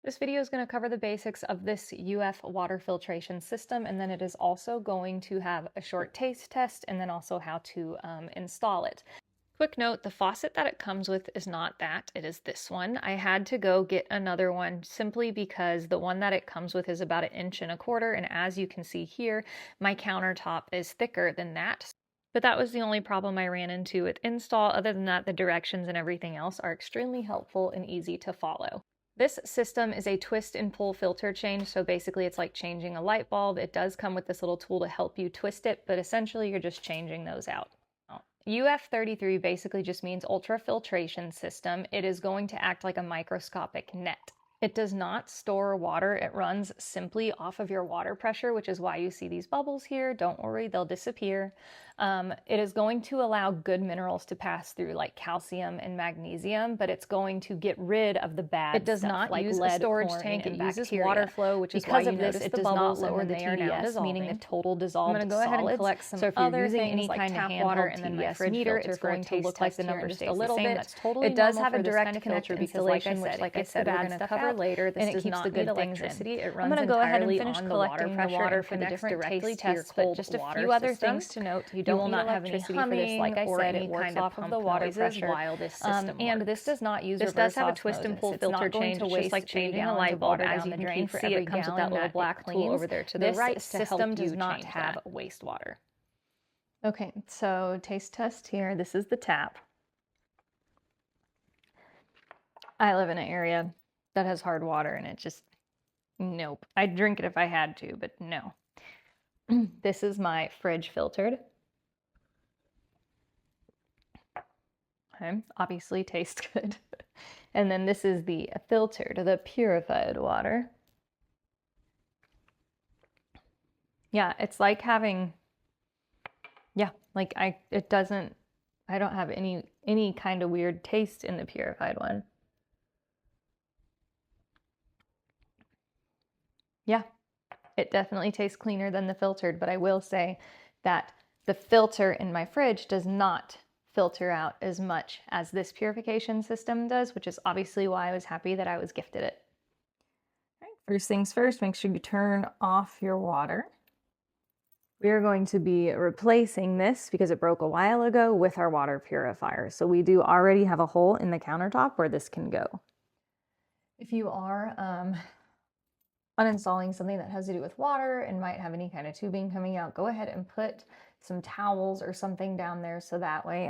This video is going to cover the basics of this UF water filtration system, and then it is also going to have a short taste test and then also how to install it. Quick note, the faucet that it comes with is not that, it is this one. I had to go get another one simply because the one that it comes with is about 1.25 inches, and as you can see here, my countertop is thicker than that. But that was the only problem I ran into with install. Other than that, the directions and everything else are extremely helpful and easy to follow. This system is a twist and pull filter change, so basically it's like changing a light bulb. It does come with this little tool to help you twist it, but essentially you're just changing those out. UF33 basically just means ultrafiltration system. It is going to act like a microscopic net. It does not store water. It runs simply off of your water pressure, which is why you see these bubbles here. Don't worry, they'll disappear. It is going to allow good minerals to pass through, like calcium and magnesium, but it's going to get rid of the bad stuff. It does not like use lead, a storage tank. It uses water flow, which is why you notice it does not lower the TDS, meaning the total dissolved solids. I'm going to go ahead and collect some other things, any kind of hand water, and then my fridge meter. It's going to look like the number stays a little bit. That's totally normal. It does have a direct filter installation, which, like I said, we're going to cover later. This does not need electricity. It runs entirely on the water pressure for the different taste tests, but just a few other things to note. You will not have any humming, like I said, it works off of the water pressure while this system and this does not use reverse osmosis. This does have a twist and pull filter change, just like changing a light bulb. As you can see, it comes with that little black tool over there to the right. This system does not have wastewater. Okay, so taste test here. This is the tap. I live in an area that has hard water and it just, nope. I'd drink it if I had to, but no. This is my fridge filtered. Okay, obviously tastes good. And then this is the filtered, the purified water. Yeah, it's like having, yeah, like I don't have any kind of weird taste in the purified one. Yeah, it definitely tastes cleaner than the filtered, but I will say that the filter in my fridge does not filter out as much as this purification system does, which is obviously why I was happy that I was gifted it. All right, first things first, make sure you turn off your water. We are going to be replacing this because it broke a while ago with our water purifier. So we do already have a hole in the countertop where this can go. If you are uninstalling something that has to do with water and might have any kind of tubing coming out, go ahead and put some towels or something down there so that way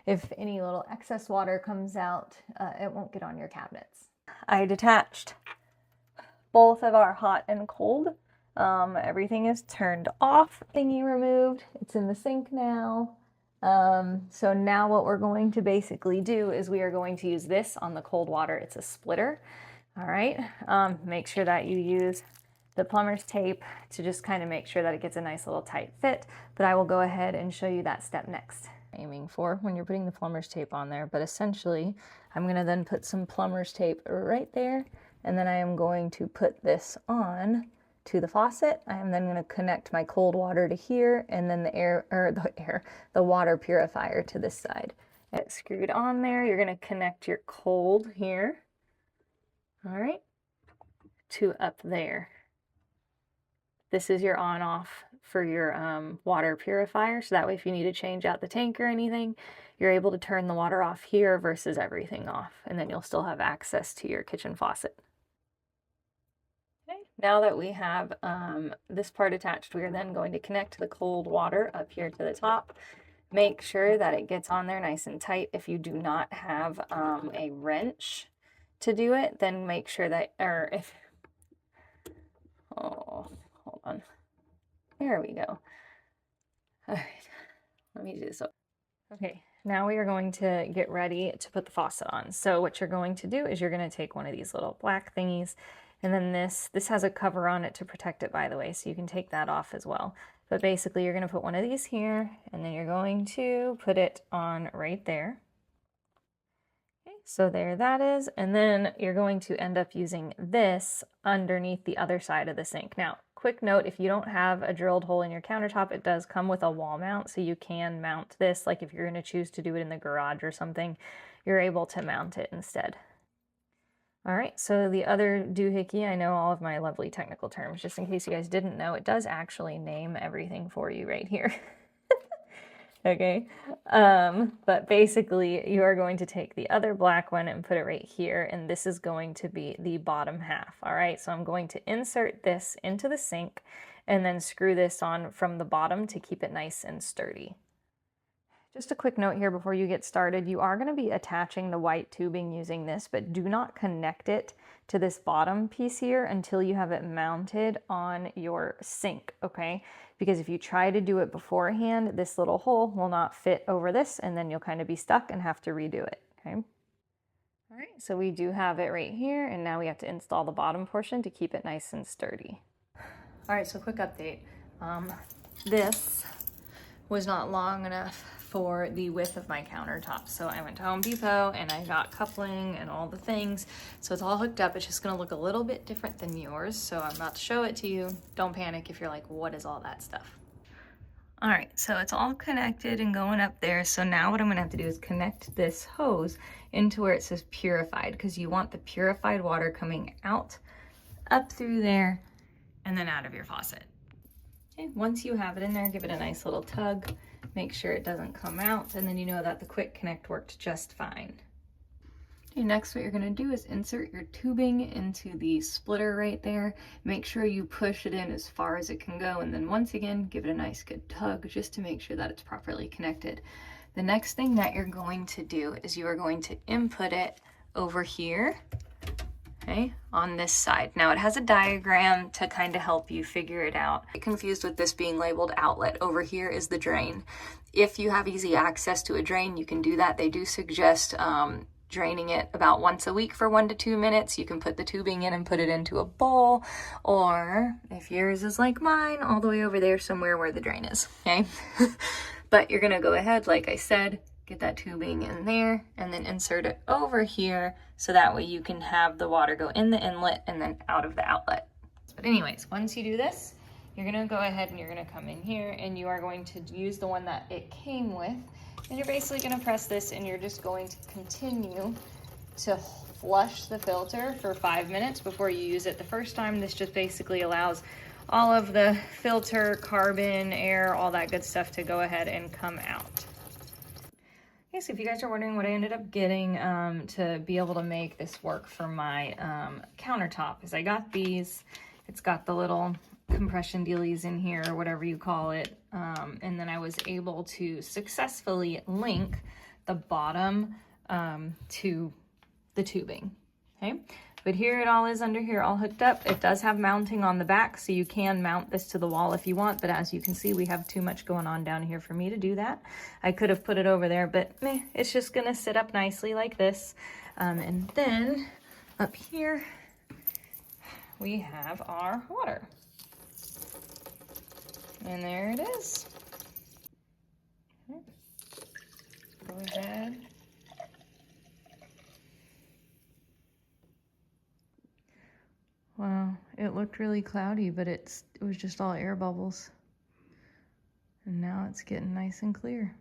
if any little excess water comes out, it won't get on your cabinets. I detached both of our hot and cold. Everything is turned off, thingy removed. It's in the sink now. So now what we're going to basically do is we are going to use this on the cold water. It's a splitter. All right, make sure that you use the plumber's tape to just kind of make sure that it gets a nice little tight fit, but I will go ahead and show you that step next. Aiming for when you're putting the plumber's tape on there, but essentially I'm going to then put some plumber's tape right there, and then I am going to put this on to the faucet. I am then going to connect my cold water to here, and then the water purifier to this side. It's screwed on there. You're going to connect your cold here. All right, to up there. This is your on-off for your water purifier, so that way if you need to change out the tank or anything, you're able to turn the water off here versus everything off, and then you'll still have access to your kitchen faucet. Okay, now that we have this part attached, we are then going to connect the cold water up here to the top. Make sure that it gets on there nice and tight. If you do not have a wrench to do it, then make sure that, or if, oh, hold on, there we go. All right, let me do this. Okay, now we are going to get ready to put the faucet on. So what you're going to do is you're going to take one of these little black thingies, and then this has a cover on it to protect it, by the way, so you can take that off as well. But basically you're going to put one of these here, and then you're going to put it on right there. So there that is, and then you're going to end up using this underneath the other side of the sink. Now, quick note, if you don't have a drilled hole in your countertop, it does come with a wall mount, so you can mount this, like if you're going to choose to do it in the garage or something, you're able to mount it instead. All right, so the other doohickey, I know all of my lovely technical terms, just in case you guys didn't know, it does actually name everything for you right here. Okay, but basically you are going to take the other black one and put it right here, and this is going to be the bottom half. All right, so I'm going to insert this into the sink and then screw this on from the bottom to keep it nice and sturdy. Just a quick note here before you get started, you are going to be attaching the white tubing using this, but do not connect it to this bottom piece here until you have it mounted on your sink, okay? Because if you try to do it beforehand, this little hole will not fit over this, and then you'll kind of be stuck and have to redo it, okay? All right, so we do have it right here, and now we have to install the bottom portion to keep it nice and sturdy. All right, so quick update. This was not long enough for the width of my countertop. So I went to Home Depot and I got coupling and all the things. So it's all hooked up. It's just gonna look a little bit different than yours. So I'm about to show it to you. Don't panic if you're like, what is all that stuff? All right, so it's all connected and going up there. So now what I'm gonna have to do is connect this hose into where it says purified, because you want the purified water coming out, up through there, and then out of your faucet. Okay, once you have it in there, give it a nice little tug, make sure it doesn't come out, and then you know that the quick connect worked just fine. Okay, next what you're gonna do is insert your tubing into the splitter right there. Make sure you push it in as far as it can go, and then once again, give it a nice good tug just to make sure that it's properly connected. The next thing that you're going to do is you are going to input it over here, okay, on this side. Now it has a diagram to kind of help you figure it out. Get confused with this being labeled outlet. Over here is the drain. If you have easy access to a drain, you can do that. They do suggest draining it about once a week for 1 to 2 minutes. You can put the tubing in and put it into a bowl, or if yours is like mine, all the way over there somewhere where the drain is, okay? But you're gonna go ahead, like I said, get that tubing in there and then insert it over here so that way you can have the water go in the inlet and then out of the outlet. But anyways, once you do this, you're gonna go ahead and you're gonna come in here and you are going to use the one that it came with, and you're basically gonna press this and you're just going to continue to flush the filter for 5 minutes before you use it the first time. This just basically allows all of the filter, carbon, air, all that good stuff to go ahead and come out. Okay, so if you guys are wondering what I ended up getting to be able to make this work for my countertop, is I got these. It's got the little compression dealies in here, or whatever you call it, and then I was able to successfully link the bottom to the tubing, okay? But here it all is under here, all hooked up. It does have mounting on the back, so you can mount this to the wall if you want, but as you can see, we have too much going on down here for me to do that. I could have put it over there, but meh, it's just gonna sit up nicely like this. And then up here, we have our water. And there it is. Okay. Go ahead. Wow, it looked really cloudy, but it was just all air bubbles. And now it's getting nice and clear.